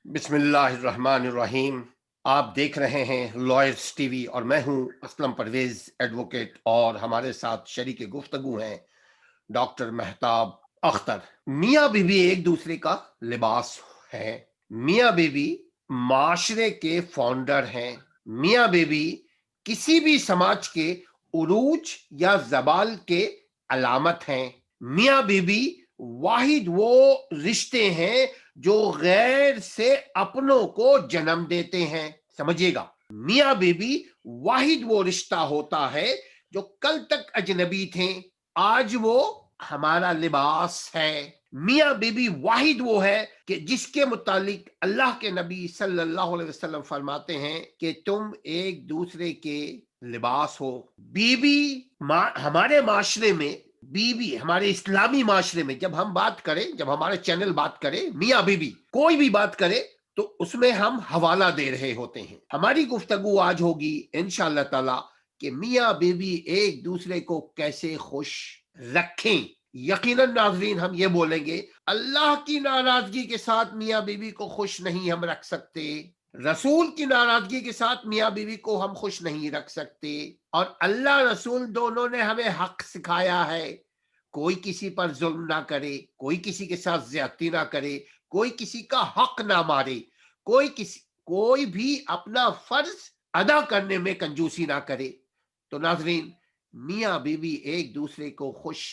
بسم اللہ الرحمن الرحیم۔ آپ دیکھ رہے ہیں لائرز ٹی وی اور میں ہوں اسلم پرویز ایڈوکیٹ، اور ہمارے ساتھ شریک گفتگو ہیں ڈاکٹر مہتاب اختر۔ میاں بیوی ایک دوسرے کا لباس ہے۔ میاں بیوی معاشرے کے فاؤنڈر ہیں۔ میاں بیوی کسی بھی سماج کے عروج یا زوال کے علامت ہیں۔ میاں بیوی واحد وہ رشتے ہیں جو غیر سے اپنوں کو جنم دیتے ہیں۔ سمجھیے گا، میاں بیوی واحد وہ رشتہ ہوتا ہے جو کل تک اجنبی تھے، آج وہ ہمارا لباس ہے۔ میاں بیوی واحد وہ ہے کہ جس کے متعلق اللہ کے نبی صلی اللہ علیہ وسلم فرماتے ہیں کہ تم ایک دوسرے کے لباس ہو۔ بیوی ہمارے معاشرے میں، بیوی ہمارے اسلامی معاشرے میں جب ہم بات کریں، جب ہمارے چینل بات کرے میاں بیوی کوئی بھی بات کرے تو اس میں ہم حوالہ دے رہے ہوتے ہیں۔ ہماری گفتگو آج ہوگی انشاءاللہ تعالی کہ میاں بیوی ایک دوسرے کو کیسے خوش رکھیں۔ یقیناً ناظرین ہم یہ بولیں گے اللہ کی ناراضگی کے ساتھ میاں بیوی کو خوش نہیں ہم رکھ سکتے، رسول کی ناراضگی کے ساتھ میاں بیوی کو ہم خوش نہیں رکھ سکتے، اور اللہ رسول دونوں نے ہمیں حق سکھایا ہے۔ کوئی کسی پر ظلم نہ کرے، کوئی کسی کے ساتھ زیادتی نہ کرے، کوئی کسی کا حق نہ مارے، کوئی بھی اپنا فرض ادا کرنے میں کنجوسی نہ کرے۔ تو ناظرین، میاں بیوی ایک دوسرے کو خوش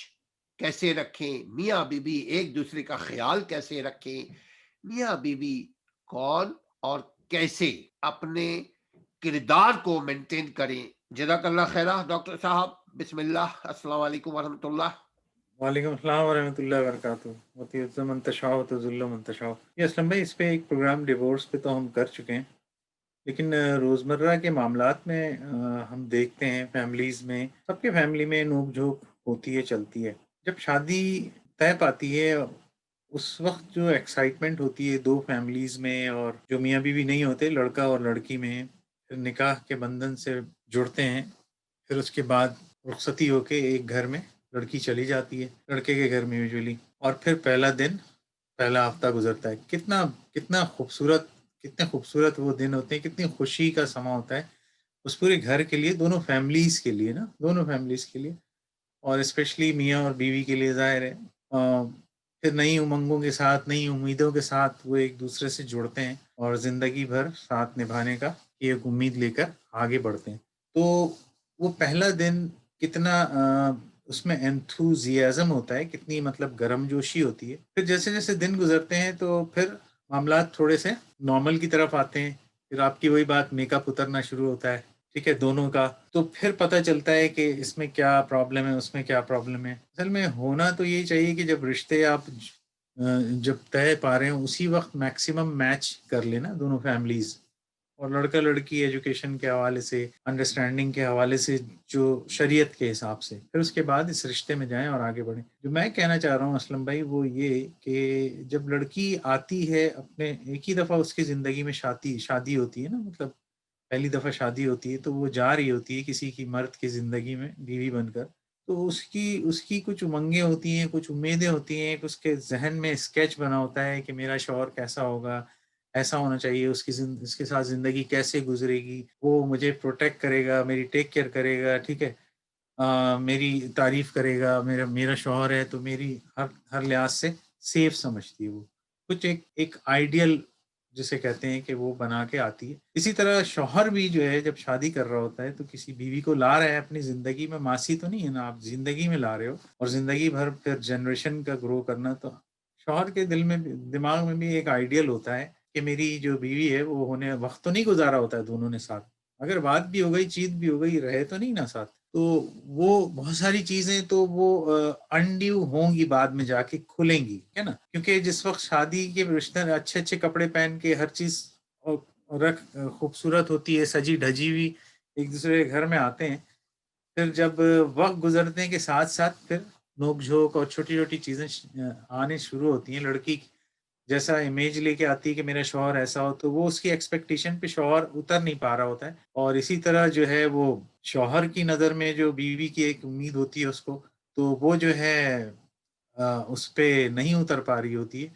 کیسے رکھیں، میاں بیوی ایک دوسرے کا خیال کیسے رکھیں، میاں بیوی کون اور کیسے اپنے کردار کو مینٹین کریں۔ جزاک اللہ خیرہ ڈاکٹر صاحب، بسم اللہ، السلام علیکم ورحمۃ اللہ۔ وعلیکم السلام ورحمۃ اللہ وبرکاتہ۔ وتعز من تشاء وتذل من تشاء۔ یہ اسلم بھائی، اس پہ ایک پروگرام ڈیورس پہ تو ہم کر چکے ہیں، لیکن روزمرہ کے معاملات میں ہم دیکھتے ہیں فیملیز میں، سب کے فیملی میں نوک جھوک ہوتی ہے، چلتی ہے۔ جب شادی طے پاتی ہے، اس وقت جو ایکسائٹمنٹ ہوتی ہے دو فیملیز میں، اور جو میاں بیوی نہیں ہوتے، لڑکا اور لڑکی میں، پھر نکاح کے بندھن سے جڑتے ہیں، پھر اس کے بعد رخصتی ہو کے ایک گھر میں لڑکی چلی جاتی ہے، لڑکے کے گھر میں یوزلی، اور پھر پہلا دن، پہلا ہفتہ گزرتا ہے۔ کتنا خوبصورت وہ دن ہوتے ہیں، کتنی خوشی کا سما ہوتا ہے اس پورے گھر کے لیے، دونوں فیملیز کے لیے نا، دونوں فیملیز کے لیے، اور اسپیشلی میاں اور بیوی کے لیے ظاہر ہے۔ پھر نئی امنگوں کے ساتھ، نئی امیدوں کے ساتھ وہ ایک دوسرے سے جڑتے ہیں اور زندگی بھر ساتھ نبھانے کا ایک امید لے کر آگے بڑھتے ہیں۔ تو وہ پہلا دن کتنا اس میں انتھوزیازم ہوتا ہے، کتنی مطلب گرم جوشی ہوتی ہے۔ پھر جیسے جیسے دن گزرتے ہیں تو پھر معاملات تھوڑے سے نارمل کی طرف آتے ہیں، پھر آپ کی وہی بات، میک اپ اترنا شروع ہوتا ہے، ٹھیک ہے، دونوں کا۔ تو پھر پتہ چلتا ہے کہ اس میں کیا پرابلم ہے، اس میں کیا پرابلم ہے۔ اصل میں ہونا تو یہی چاہیے کہ جب رشتے آپ جب طے پا رہے ہیں اسی وقت میکسیمم میچ کر لینا دونوں فیملیز، اور لڑکا لڑکی ایجوکیشن کے حوالے سے، انڈرسٹینڈنگ کے حوالے سے، جو شریعت کے حساب سے، پھر اس کے بعد اس رشتے میں جائیں اور آگے بڑھیں۔ جو میں کہنا چاہ رہا ہوں اسلم بھائی وہ یہ کہ جب لڑکی آتی ہے اپنے، ایک ہی دفعہ اس کی زندگی میں شادی ہوتی ہے نا، مطلب پہلی دفعہ شادی ہوتی ہے تو وہ جا رہی ہوتی ہے کسی کی مرد کی زندگی میں بیوی بن کر، تو اس کی کچھ امنگیں ہوتی ہیں، کچھ امیدیں ہوتی ہیں، اس کے ذہن میں اسکیچ بنا ہوتا ہے کہ میرا شوہر کیسا ہوگا، ایسا ہونا چاہیے، اس کے ساتھ زندگی کیسے گزرے گی، وہ مجھے پروٹیکٹ کرے گا، میری ٹیک کیئر کرے گا، ٹھیک ہے، میری تعریف کرے گا، میرا شوہر ہے تو میری ہر لحاظ سے سیف سمجھتی ہے۔ وہ کچھ ایک آئیڈیل جسے کہتے ہیں کہ وہ بنا کے آتی ہے۔ اسی طرح شوہر بھی جو ہے جب شادی کر رہا ہوتا ہے تو کسی بیوی کو لا رہا ہے اپنی زندگی میں، ماسی تو نہیں ہے نا، آپ زندگی میں لا رہے ہو، اور زندگی بھر پھر جنریشن کا گرو کرنا، تو شوہر کے دل میں دماغ میں بھی ایک آئیڈیل ہوتا ہے کہ میری جو بیوی ہے وہ ہونے وقت تو نہیں گزارا ہوتا ہے دونوں نے ساتھ، اگر بات بھی ہو گئی، چیت بھی ہو گئی، رہے تو نہیں نا ساتھ، تو وہ بہت ساری چیزیں تو وہ انڈیو ہوں گی، بعد میں جا کے کھلیں گی، ہے نا، کیونکہ جس وقت شادی کے رشتے اچھے اچھے کپڑے پہن کے ہر چیز خوبصورت ہوتی ہے، سجی ڈھجی ہوئی، ایک دوسرے کے گھر میں آتے ہیں، پھر جب وقت گزرنے کے ساتھ ساتھ پھر نوک جھوک اور چھوٹی چھوٹی چیزیں آنے شروع ہوتی ہیں۔ لڑکی جیسا امیج لے کے آتی ہے کہ میرا شوہر ایسا ہو، تو وہ اس کی ایکسپیکٹیشن پہ شوہر اتر نہیں پا رہا ہوتا ہے، اور اسی طرح جو ہے وہ شوہر کی نظر میں جو بیوی کی ایک امید ہوتی ہے اس کو، تو وہ جو ہے اس پہ نہیں اتر پا رہی ہوتی ہے۔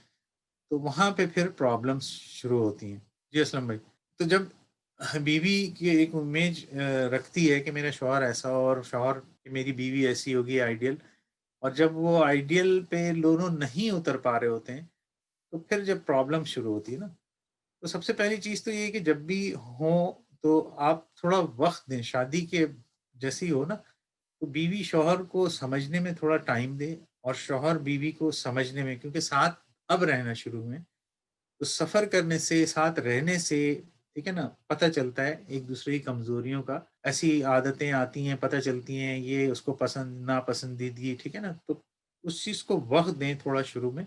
تو وہاں پہ پھر پرابلمس شروع ہوتی ہیں. جی اسلم بھائی. تو جب بیوی کی ایک امیج رکھتی ہے کہ میرا شوہر ایسا اور شوہر میری بیوی ایسی ہوگی آئیڈیل، اور جب وہ آئیڈیل پہ دونوں نہیں اتر پا رہے ہوتے ہیں تو پھر جب پرابلم شروع ہوتی ہے نا، تو سب سے پہلی چیز تو یہ ہے کہ جب بھی ہوں تو آپ تھوڑا وقت دیں. شادی کے جیسی ہو نا، تو بیوی شوہر کو سمجھنے میں تھوڑا ٹائم دے، اور شوہر بیوی کو سمجھنے میں، کیونکہ ساتھ اب رہنا شروع میں، تو سفر کرنے سے، ساتھ رہنے سے، ٹھیک ہے نا، پتہ چلتا ہے ایک دوسرے کی کمزوریوں کا. ایسی عادتیں آتی ہیں، پتہ چلتی ہیں، یہ اس کو پسند ناپسندیدگی، ٹھیک ہے نا. تو اس چیز کو وقت دیں تھوڑا شروع میں،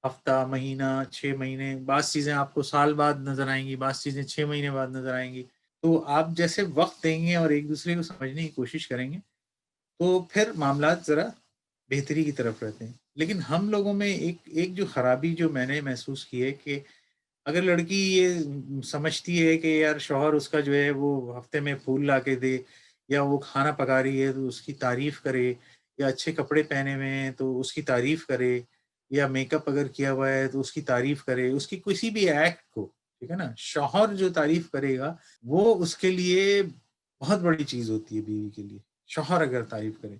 ہفتہ، مہینہ، 6 مہینے. بعض چیزیں آپ کو سال بعد نظر آئیں گی، بعض چیزیں 6 مہینے بعد نظر آئیں گی. تو آپ جیسے وقت دیں گے اور ایک دوسرے کو سمجھنے کی کوشش کریں گے تو پھر معاملات ذرا بہتری کی طرف رہتے ہیں. لیکن ہم لوگوں میں ایک جو خرابی جو میں نے محسوس کی ہے کہ اگر لڑکی یہ سمجھتی ہے کہ یار شوہر اس کا جو ہے وہ ہفتے میں پھول لا کے دے، یا وہ کھانا پکا رہی ہے تو اس کی تعریف کرے، یا اچھے کپڑے پہنے ہوئے ہیں تو اس کی تعریف کرے، یا میک اپ اگر کیا ہوا ہے تو اس کی تعریف کرے، اس کی کسی بھی ایکٹ کو، ٹھیک ہے نا. شوہر جو تعریف کرے گا وہ اس کے لیے بہت بڑی چیز ہوتی ہے بیوی کے لیے، شوہر اگر تعریف کرے.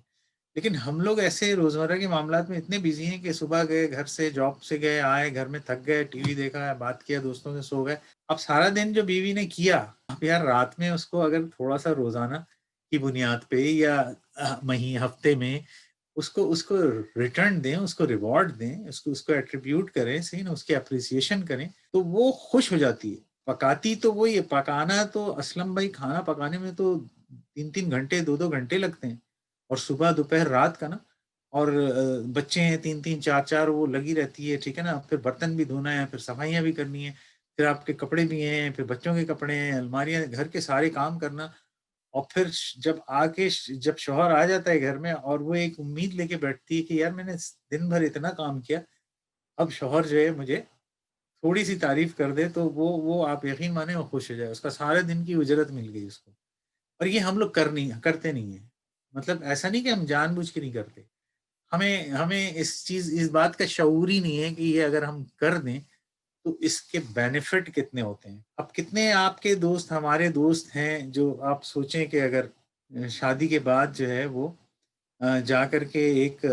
لیکن ہم لوگ ایسے روزمرہ کے معاملات میں اتنے بزی ہیں کہ صبح گئے، گھر سے جاب سے گئے، آئے گھر میں تھک گئے، ٹی وی دیکھا، بات کیا دوستوں سے، سو گئے. اب سارا دن جو بیوی نے کیا، اب یار رات میں اس کو اگر تھوڑا سا روزانہ کی بنیاد پہ یا ہفتے میں اس کو ریٹرن دیں، اس کو ریوارڈ دیں، اس کو ایٹریبیوٹ کریں، صحیح نا، اس کی اپریسیشن کریں، تو وہ خوش ہو جاتی ہے. پکاتی تو وہ یہ پکانا تو اسلم بھائی، کھانا پکانے میں تو 3 3 گھنٹے 2 2 گھنٹے لگتے ہیں، اور صبح دوپہر رات کا نا. اور بچے ہیں 3 3 4 4، وہ لگی رہتی ہے، ٹھیک ہے نا. پھر برتن بھی دھونا ہے، پھر صفائیاں بھی کرنی ہیں، پھر آپ کے کپڑے بھی ہیں، پھر بچوں کے کپڑے ہیں، الماریاں، گھر کے سارے کام کرنا. اور پھر جب شوہر آ جاتا ہے گھر میں، اور وہ ایک امید لے کے بیٹھتی ہے کہ یار میں نے دن بھر اتنا کام کیا، اب شوہر جو ہے مجھے تھوڑی سی تعریف کر دے تو وہ آپ یقین مانیں وہ خوش ہو جائے، اس کا سارے دن کی اجرت مل گئی اس کو. اور یہ ہم لوگ کرتے نہیں ہیں. مطلب ایسا نہیں کہ ہم جان بوجھ کے نہیں کرتے، ہمیں اس بات کا شعور ہی نہیں ہے کہ یہ اگر ہم کر دیں تو اس کے بینیفٹ کتنے ہوتے ہیں. اب کتنے آپ کے دوست، ہمارے دوست ہیں، جو آپ سوچیں کہ اگر شادی کے بعد جو ہے وہ جا کر کے ایک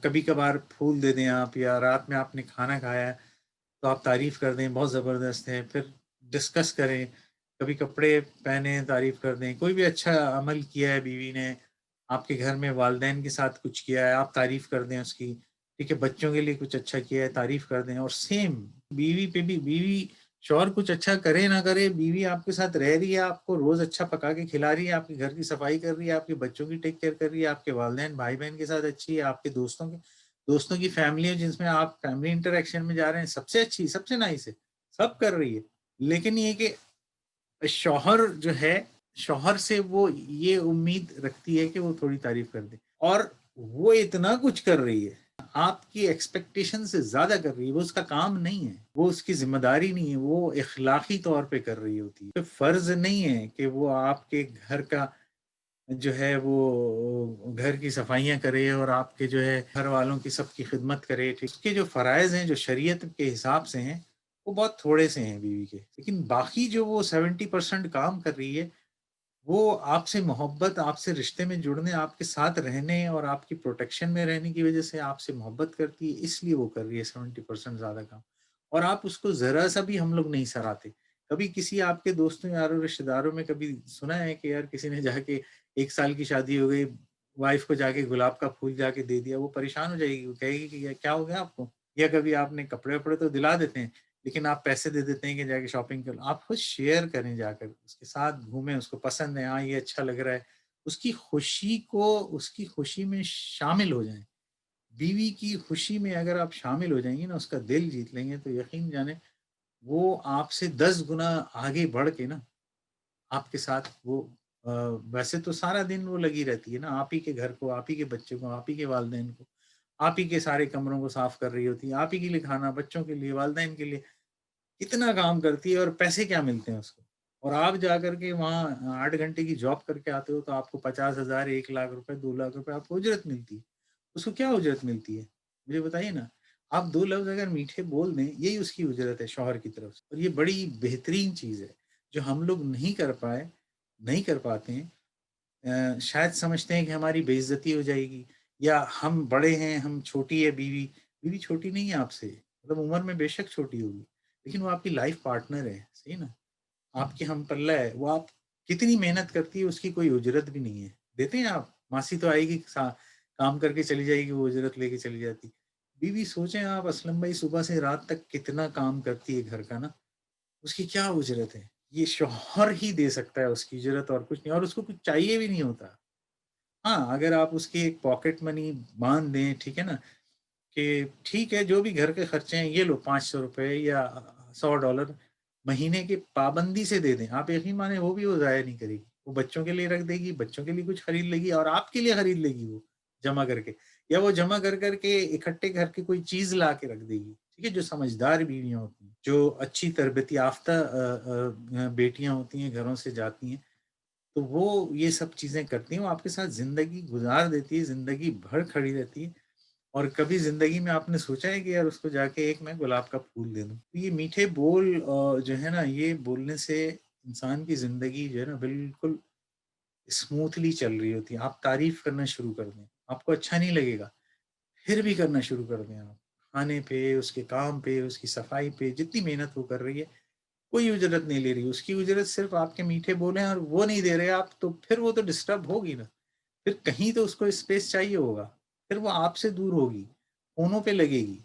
کبھی کبھار پھول دے دیں آپ، یا رات میں آپ نے کھانا کھایا ہے تو آپ تعریف کر دیں بہت زبردست ہے، پھر ڈسکس کریں، کبھی کپڑے پہنے تعریف کر دیں، کوئی بھی اچھا عمل کیا ہے بیوی نے آپ کے گھر میں، والدین کے ساتھ کچھ کیا ہے آپ تعریف کر دیں اس کی، ٹھیک ہے، بچوں کے لیے کچھ اچھا کیا ہے تعریف کر دیں. اور سیم بیوی پہ بھی، بیوی شوہر کچھ اچھا کرے نہ کرے، بیوی آپ کے ساتھ رہ رہی ہے، آپ کو روز اچھا پکا کے کھلا رہی ہے، آپ کے گھر کی صفائی کر رہی ہے، آپ کے بچوں کی ٹیک کیئر کر رہی ہے، آپ کے والدین بھائی بہن کے ساتھ اچھی ہے، آپ کے دوستوں کی فیملی جس میں آپ فیملی انٹریکشن میں جا رہے ہیں، سب سے اچھی، سب سے نائس ہے، سب کر رہی ہے. لیکن یہ کہ شوہر جو ہے، شوہر سے وہ یہ امید رکھتی ہے کہ وہ تھوڑی تعریف کر دے، اور وہ اتنا کچھ کر رہی ہے، آپ کی ایکسپیکٹیشن سے زیادہ کر رہی ہے. وہ اس کا کام نہیں ہے، وہ اس کی ذمہ داری نہیں ہے، وہ اخلاقی طور پہ کر رہی ہوتی ہے. فرض نہیں ہے کہ وہ آپ کے گھر کا جو ہے وہ گھر کی صفائیاں کرے اور آپ کے جو ہے گھر والوں کی سب کی خدمت کرے. اس کے جو فرائض ہیں جو شریعت کے حساب سے ہیں وہ بہت تھوڑے سے ہیں بیوی کے. لیکن باقی جو وہ 70% کام کر رہی ہے، وہ آپ سے محبت، آپ سے رشتے میں جڑنے، آپ کے ساتھ رہنے اور آپ کی پروٹیکشن میں رہنے کی وجہ سے آپ سے محبت کرتی ہے، اس لیے وہ کر رہی ہے 70% زیادہ کام. اور آپ اس کو ذرا سا بھی ہم لوگ نہیں سراہتے. کبھی کسی آپ کے دوستوں یاروں رشتے داروں میں کبھی سنا ہے کہ یار کسی نے جا کے 1 سال کی شادی ہو گئی، وائف کو جا کے گلاب کا پھول جا کے دے دیا، وہ پریشان ہو جائے گی، وہ کہے گی کہ کیا ہو گیا آپ کو. یا کبھی آپ نے کپڑے وپڑے تو دلا دیتے ہیں لیکن آپ پیسے دے دیتے ہیں کہ جا کے شاپنگ کر لو. آپ خود شیئر کریں، جا کر اس کے ساتھ گھومیں، اس کو پسند ہے، ہاں یہ اچھا لگ رہا ہے، اس کی خوشی میں شامل ہو جائیں. بیوی کی خوشی میں اگر آپ شامل ہو جائیں گے نا، اس کا دل جیت لیں گے، تو یقین جانے وہ آپ سے 10 گنا آگے بڑھ کے نا آپ کے ساتھ وہ ویسے تو سارا دن وہ لگی رہتی ہے نا، آپ ہی کے گھر کو، آپ ہی کے بچوں کو، آپ ہی کے والدین کو، آپ ہی کے سارے کمروں کو صاف کر رہی ہوتی ہے، آپ ہی کے لیے کھانا، بچوں کے لیے، والدین کے لیے اتنا کام کرتی ہے. اور پیسے کیا ملتے ہیں اس کو؟ اور آپ جا کر کے وہاں 8 گھنٹے کی جاب کر کے آتے ہو تو آپ کو 50,000، 1 لاکھ روپے، 2 لاکھ روپے آپ کو اجرت ملتی ہے. اس کو کیا اجرت ملتی ہے مجھے بتائیے نا. آپ 2 لفظ اگر میٹھے بول دیں، یہی اس کی اجرت ہے شوہر کی طرف سے. اور یہ بڑی بہترین چیز ہے جو ہم لوگ نہیں کر پاتے ہیں. شاید سمجھتے ہیں کہ ہماری بے عزتی ہو جائے گی، یا ہم بڑے ہیں، ہم چھوٹی ہے بیوی. بیوی چھوٹی نہیں ہے آپ سے، مطلب عمر میں بے شک چھوٹی ہوگی، لیکن وہ آپ کی لائف پارٹنر ہے. صحیح نا؟ آپ کے ہم پلہ ہے. وہ آپ کتنی محنت کرتی ہے اس کی کوئی اجرت بھی نہیں ہے. دیتے ہیں آپ؟ ماسی تو آئے گی، کام کر کے چلی جائے گی، وہ اجرت لے کے چلی جاتی. بیوی سوچیں آپ، اسلم بھائی صبح سے رات تک کتنا کام کرتی ہے گھر کا نا، اس کی کیا اجرت ہے؟ یہ شوہر ہی دے سکتا ہے اس کی اجرت، اور کچھ نہیں. اور اس کو کچھ چاہیے بھی نہیں ہوتا. ہاں، اگر آپ اس کی ایک پاکٹ منی باندھ دیں، ٹھیک ہے نا، کہ ٹھیک ہے جو بھی گھر کے خرچے ہیں یہ لو 500 روپے یا $100 مہینے کی پابندی سے دے دیں، آپ یقین مانیں وہ بھی وہ ضائع نہیں کرے گی. وہ بچوں کے لیے رکھ دے گی، بچوں کے لیے کچھ خرید لے گی، اور آپ کے لیے خرید لے گی وہ جمع کر کے، یا وہ جمع کر کے اکٹھے کر کے کوئی چیز لا کے رکھ دے گی. ٹھیک ہے، جو سمجھدار بیویاں ہوتی ہیں، جو اچھی تربیت یافتہ بیٹیاں ہوتی ہیں، گھروں سے جاتی ہیں، تو وہ یہ سب چیزیں کرتی ہیں. وہ آپ کے ساتھ زندگی گزار دیتی ہے، زندگی بھر کھڑی رہتی ہے. اور کبھی زندگی میں آپ نے سوچا ہے کہ یار اس کو جا کے ایک میں گلاب کا پھول دے دوں؟ یہ میٹھے بول جو ہے نا، یہ بولنے سے انسان کی زندگی جو ہے نا بالکل اسموتھلی چل رہی ہوتی ہے. آپ تعریف کرنا شروع کر دیں، آپ کو اچھا نہیں لگے گا، پھر بھی کرنا شروع کر دیں. آپ کھانے پہ، اس کے کام پہ، اس کی صفائی پہ جتنی محنت وہ کر رہی ہے، کوئی اجرت نہیں لے رہی. اس کی اجرت صرف آپ کے میٹھے بولیں، اور وہ نہیں دے رہے آپ، تو پھر وہ تو ڈسٹرب ہوگی نا. پھر کہیں تو اس کو اسپیس چاہیے ہوگا، پھر وہ آپ سے دور ہوگی، فونوں پہ لگے گی،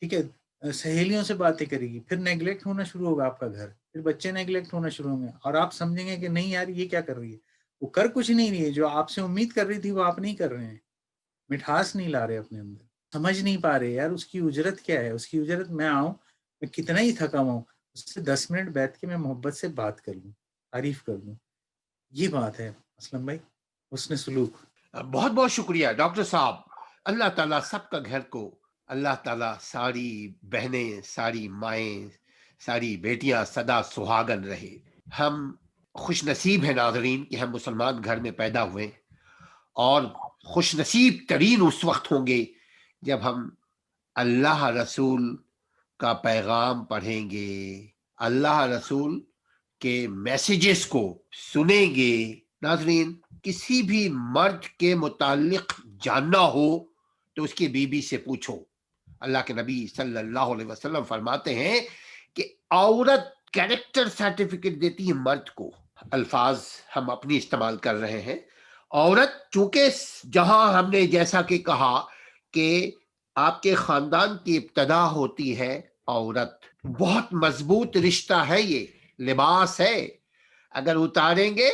ٹھیک ہے، سہیلیوں سے باتیں کرے گی، پھر نیگلیکٹ ہونا شروع ہوگا آپ کا گھر، پھر بچے نیگلیکٹ ہونا شروع ہوں گے، اور آپ سمجھیں گے کہ نہیں یار یہ کیا کر رہی ہے. وہ کر کچھ نہیں رہی ہے، جو آپ سے امید کر رہی تھی وہ آپ نہیں کر رہے ہیں. مٹھاس نہیں لا رہے اپنے اندر، سمجھ نہیں پا رہے یار اس کی اجرت کیا ہے. اس کی اجرت میں آؤں، میں کتنا ہی تھکا ہوا ہوں، اس سے 10 منٹ بیٹھ کے میں محبت سے بات کر لوں، تعریف کر لوں. یہ بات ہے اسلم بھائی، حسن سلوک. بہت بہت شکریہ ڈاکٹر صاحب. اللہ تعالیٰ سب کا گھر کو، اللہ تعالیٰ ساری بہنیں، ساری مائیں، ساری بیٹیاں سدا سہاگن رہے. ہم خوش نصیب ہیں ناظرین کہ ہم مسلمان گھر میں پیدا ہوئے، اور خوش نصیب ترین اس وقت ہوں گے جب ہم اللہ رسول کا پیغام پڑھیں گے، اللہ رسول کے میسیجز کو سنیں گے. ناظرین، کسی بھی مرد کے متعلق جاننا ہو تو اس کی بیوی سے پوچھو. اللہ کے نبی صلی اللہ علیہ وسلم فرماتے ہیں کہ عورت کیریکٹر سرٹیفکیٹ دیتی ہے مرد کو. الفاظ ہم اپنی استعمال کر رہے ہیں. عورت چونکہ جہاں ہم نے جیسا کہ کہا کہ آپ کے خاندان کی ابتدا ہوتی ہے عورت، بہت مضبوط رشتہ ہے، یہ لباس ہے. اگر اتاریں گے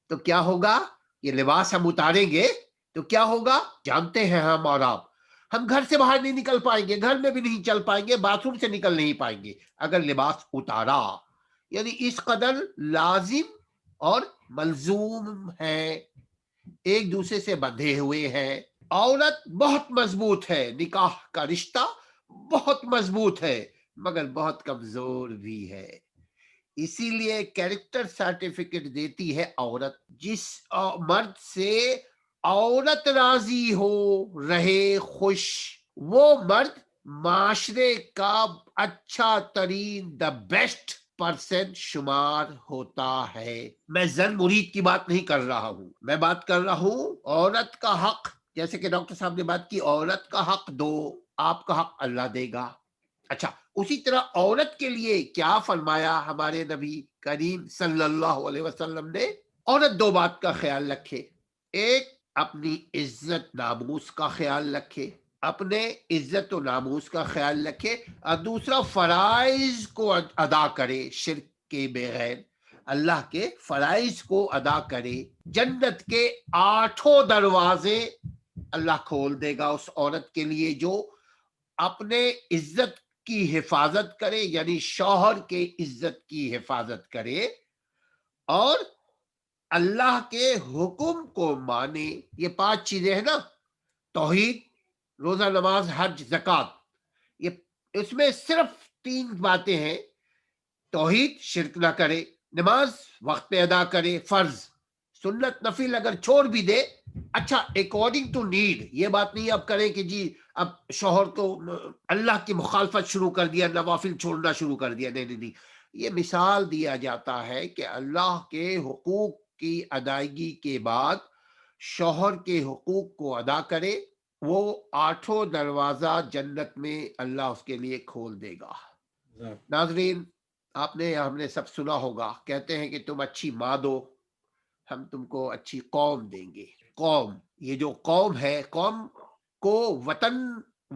تو کیا ہوگا؟ یہ لباس ہم اتاریں گے تو کیا ہوگا جانتے ہیں ہم اور آپ. ہم گھر سے باہر نہیں نکل پائیں گے، گھر میں بھی نہیں چل پائیں گے، باتھ روم سے نکل نہیں پائیں گے اگر لباس اتارا. یعنی اس قدر لازم اور ملزوم ہے، ایک دوسرے سے بندھے ہوئے ہیں. عورت بہت مضبوط ہے، نکاح کا رشتہ بہت مضبوط ہے، مگر بہت کمزور بھی ہے. اسی لیے کیریکٹر سرٹیفکیٹ دیتی ہے عورت. جس مرد سے عورت راضی ہو، رہے خوش، وہ مرد معاشرے کا اچھا ترین، دا بیسٹ پرسن شمار ہوتا ہے. میں زن مرید کی بات نہیں کر رہا ہوں، میں بات کر رہا ہوں عورت کا حق. جیسے کہ ڈاکٹر صاحب نے بات کی عورت کا حق دو، آپ کا حق اللہ دے گا. اچھا، اسی طرح عورت کے لیے کیا فرمایا ہمارے نبی کریم صلی اللہ علیہ وسلم نے؟ عورت 2 بات کا خیال رکھے. ایک، اپنی عزت ناموس کا خیال رکھے، اپنے عزت و ناموس کا خیال رکھے، اور دوسرا فرائض کو ادا کرے شرک کے بغیر. اللہ کے فرائض کو ادا کرے. جنت کے 8 دروازے اللہ کھول دے گا اس عورت کے لیے جو اپنے عزت کی حفاظت کرے، یعنی شوہر کے عزت کی حفاظت کرے، اور اللہ کے حکم کو مانے. یہ 5 چیزیں ہیں نا، توحید، روزہ، نماز، حج، زکوٰۃ. یہ اس میں صرف 3 باتیں ہیں. توحید، شرک نہ کرے، نماز وقت پہ ادا کرے، فرض، سنت نفل اگر چھوڑ بھی دے، اچھا اکارڈنگ ٹو نیڈ. یہ بات نہیں اب کریں کہ جی اب شوہر کو اللہ کی مخالفت شروع کر دیا، نوافل چھوڑنا شروع کر دیا. نہیں نہیں نہیں، یہ مثال دیا جاتا ہے کہ اللہ کے حقوق کی ادائیگی کے بعد شوہر کے حقوق کو ادا کرے، وہ 8 دروازہ جنت میں اللہ اس کے لیے کھول دے گا. ناظرین، آپ نے ہم نے سب سنا ہوگا، کہتے ہیں کہ تم اچھی ماں دو، ہم تم کو اچھی قوم دیں گے. قوم، یہ جو قوم ہے، قوم کو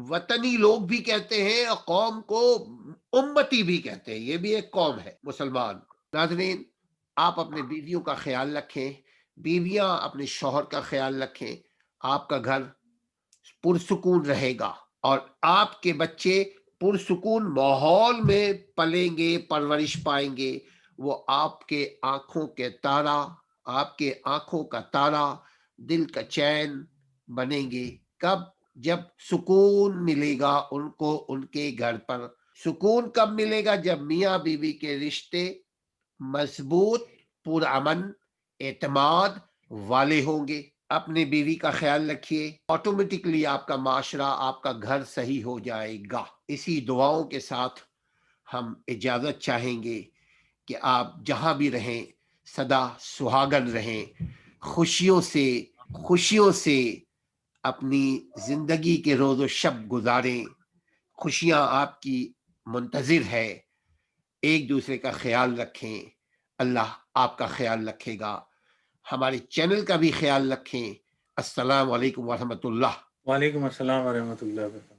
وطنی لوگ بھی کہتے ہیں اور قوم کو امتی بھی کہتے ہیں. یہ بھی ایک قوم ہے، مسلمان. ناظرین، آپ اپنے بیویوں کا خیال رکھیں، بیویاں اپنے شوہر کا خیال رکھیں. آپ کا گھر پرسکون رہے گا اور آپ کے بچے پرسکون ماحول میں پلیں گے، پرورش پائیں گے. وہ آپ کے آنکھوں کے تارا، آپ کے آنکھوں کا تارا، دل کا چین بنیں گے. کب؟ جب سکون ملے گا ان کو ان کے گھر پر. سکون کب ملے گا؟ جب میاں بیوی کے رشتے مضبوط، پرامن، اعتماد والے ہوں گے. اپنے بیوی کا خیال رکھیے، آٹومیٹکلی آپ کا معاشرہ، آپ کا گھر صحیح ہو جائے گا. اسی دعاؤں کے ساتھ ہم اجازت چاہیں گے کہ آپ جہاں بھی رہیں سدا سہاگن رہیں، خوشیوں سے اپنی زندگی کے روز و شب گزاریں. خوشیاں آپ کی منتظر ہے. ایک دوسرے کا خیال رکھیں، اللہ آپ کا خیال رکھے گا. ہمارے چینل کا بھی خیال رکھیں. السلام علیکم ورحمۃ اللہ. وعلیکم السلام ورحمۃ اللہ وبرکاتہ.